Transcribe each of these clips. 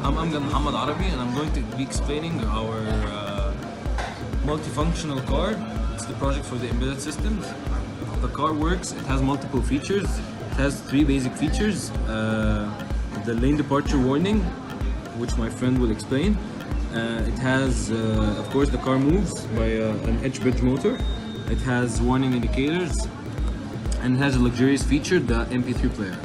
I'm Muhammad Arabi, and I'm going to be explaining our multifunctional car. It's the project for the embedded systems. The car works, it has multiple features. It has three basic features. The lane departure warning, which my friend will explain. It has, of course, the car moves by an edge bridge motor. It has warning indicators, and it has a luxurious feature, the MP3 player.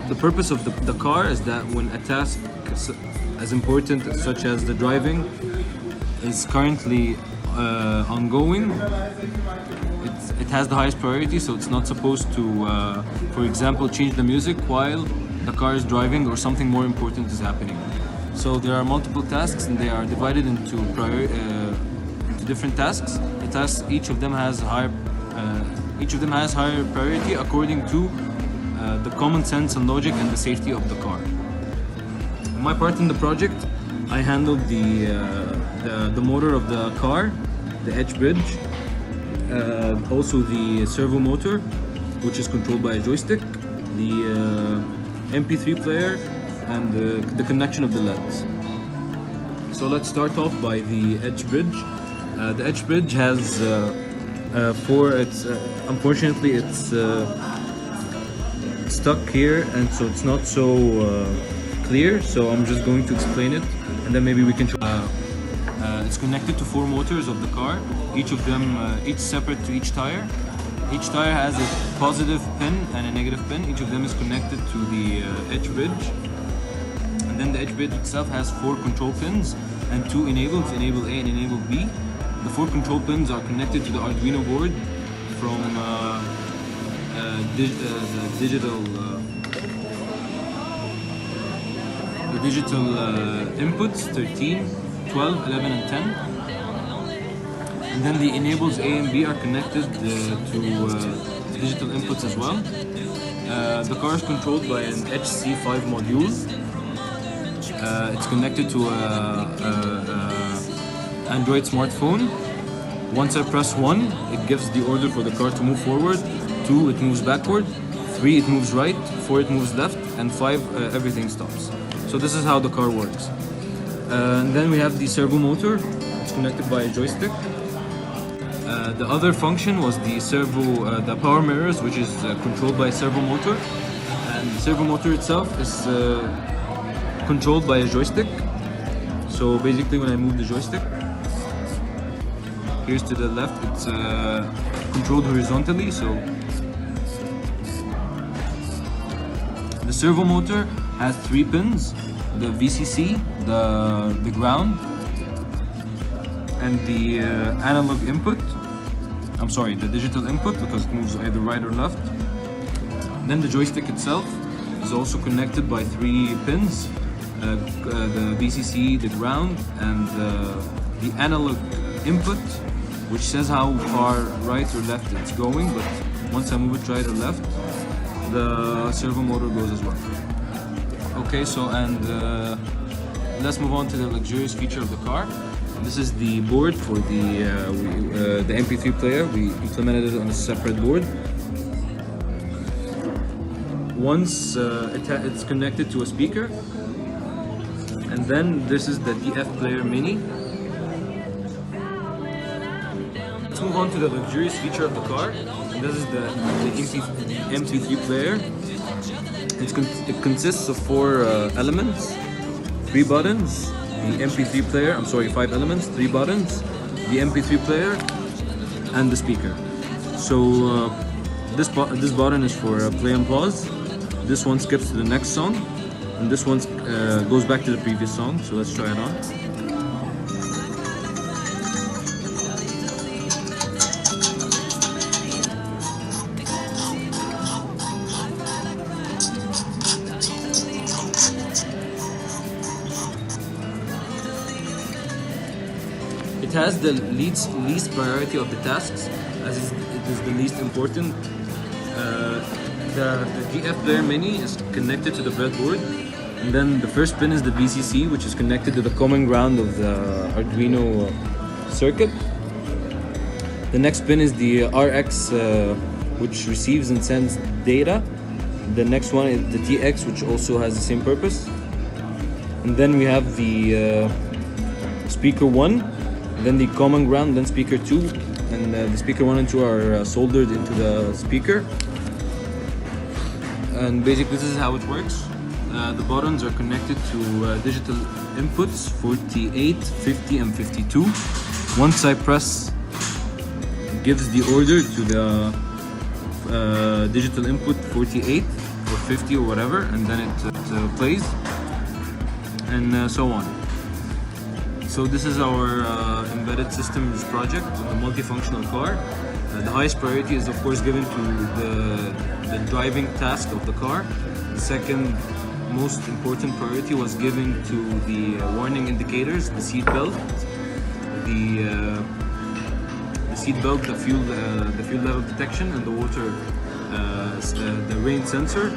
The purpose of the car is that when a task as important such as the driving is currently ongoing, it has the highest priority, so it's not supposed to, for example, change the music while the car is driving or something more important is happening. So there are multiple tasks, and they are divided into different tasks. Each of them has higher priority according to the common sense and logic and the safety of the car. My part in the project, I handled the motor of the car, the edge bridge, also the servo motor, which is controlled by a joystick, the MP3 player, and the connection of the LEDs. So let's start off by the edge bridge. The edge bridge has unfortunately it's stuck here, and so it's not so clear, so I'm just going to explain it, and then maybe we can show. It's connected to 4 motors of the car, each of them each separate to each tire. Each tire has a positive pin and a negative pin. Each of them is connected to the edge bridge, and then the edge bridge itself has 4 control pins and 2 enables, enable A and enable B. The 4 control pins are connected to the Arduino board from the digital inputs 13, 12, 11, and 10. And then the enables A and B are connected to digital inputs as well. The car is controlled by an HC5 module. It's connected to Android smartphone. Once I press 1, it gives the order for the car to move forward. 2, it moves backward. 3, it moves right. 4, it moves left. And 5, everything stops. So this is how the car works. And then we have the servo motor. It's connected by a joystick. The other function was the power mirrors, which is controlled by a servo motor. And the servo motor itself is controlled by a joystick. So basically, when I move the joystick, here's to the left, it's controlled horizontally. So the servo motor has 3 pins: the VCC, the ground, and the analog input. I'm sorry, the digital input, because it moves either right or left. Then the joystick itself is also connected by 3 pins: the VCC, the ground, and the analog input, which says how far right or left it's going. But once I move it right or left, the servo motor goes as well. Okay, so let's move on to the luxurious feature of the car. This is the board for the MP3 player. We implemented it on a separate board. Once it's connected to a speaker, and then this is the DF player mini. Let's move on to the luxurious feature of the car. And this is the MP3 player. It consists of 4 elements, 3 buttons, the MP3 player, 5 elements, 3 buttons, the MP3 player, and the speaker. So this button is for play and pause. This one skips to the next song, and this one goes back to the previous song. So let's try it on. It has the least priority of the tasks, as it is the least important. The DF player mini is connected to the breadboard, and then the first pin is the VCC, which is connected to the common ground of the Arduino circuit. The next pin is the RX, which receives and sends data. The next one is the TX, which also has the same purpose. and then we have the speaker 1, then the common ground, then speaker 2, and the speaker 1 and 2 are soldered into the speaker. And basically this is how it works. The buttons are connected to digital inputs 48, 50 and 52. Once I press, it gives the order to the digital input 48 or 50 or whatever, and then it plays, and so on. So this is our embedded systems project, a multifunctional car. The highest priority is of course given to the driving task of the car. The second most important priority was given to the warning indicators, the seat belt, the seat belt, the fuel level detection, and the water, the rain sensor.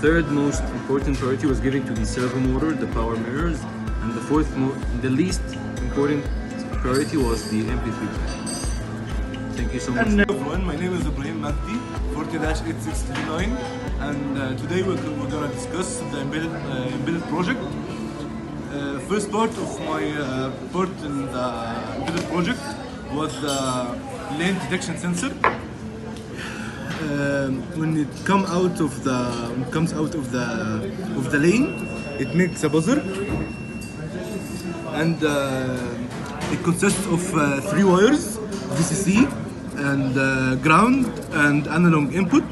Third most important priority was given to the servo motor, the power mirrors, and the least important priority was the MP3 player. Thank you so much. Hello everyone, my name is Ibrahim Mahdi, 40-8639, and today we're gonna discuss the embedded project. First part of my part in the embedded project was the lane detection sensor. When it comes out of the lane, it makes a buzzer, and it consists of 3 wires, VCC, and ground and analog input.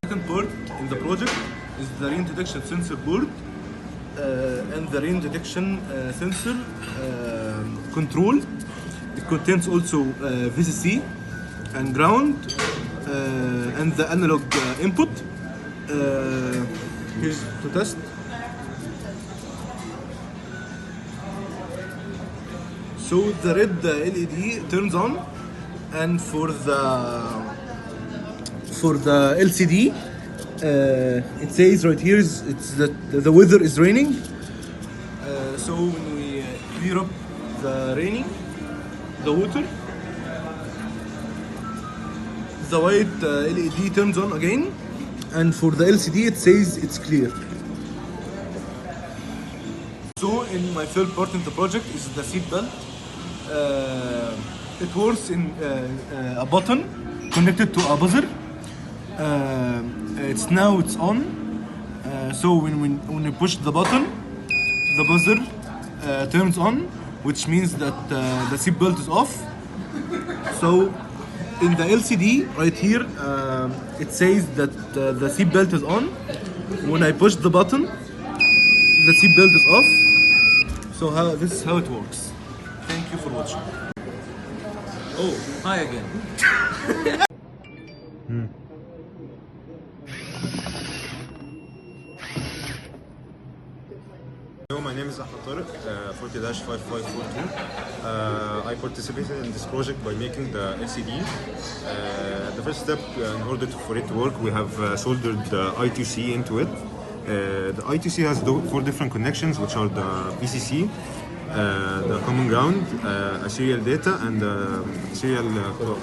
Second part in the project is the rain detection sensor board and the rain detection sensor control. It contains also VCC and ground and the analog input. Here's to test. So the red LED turns on, and for the LCD, it says right here it's that the weather is raining. So when we clear up the raining, the water, the white LED turns on again, and for the LCD it says it's clear. So in my third part in the project is the seat belt. It works in a button connected to a buzzer. It's on. So when you push the button, the buzzer turns on, which means that the seat belt is off. So in the LCD right here, it says that the seat belt is on. When I push the button, the seat belt is off. So this is how it works. Thank you for watching. Oh, hi again. Hello, my name is Ahmed Tariq, 40-5542. I participated in this project by making the LCD. The first step, in order for it to work, we have soldered the I2C into it. The I2C has 4 different connections, which are the PCC, the common ground, a serial data, and a serial clock.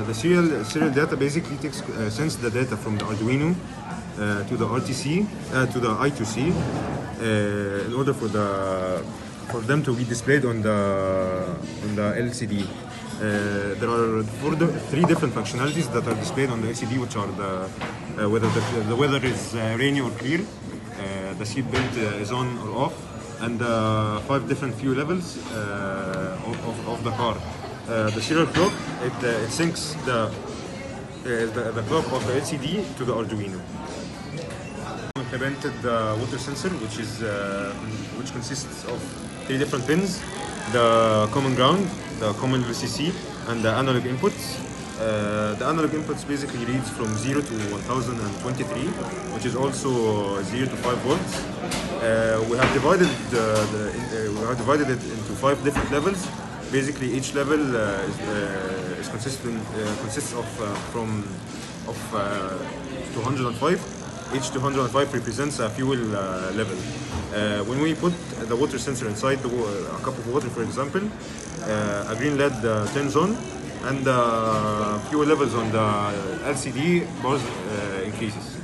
The serial data basically sends the data from the Arduino to the RTC, to the I2C, in order for them to be displayed on the LCD. There are 3 different functionalities that are displayed on the LCD, which are whether the weather is rainy or clear, the seat belt is on or off, and 5 different fuel levels of the car. The serial clock, it syncs the clock of the LCD to the Arduino. We implemented the water sensor, which consists of 3 different pins: the common ground, the common VCC, and the analog inputs. The analog inputs basically reads from 0 to 1023, which is also 0 to 5 volts. We have divided it into 5 different levels. Basically, each level consists of 205. Each 205 represents a fuel level. When we put the water sensor inside a cup of water, for example, a green LED turns on. and fuel levels on the LCD bars increases.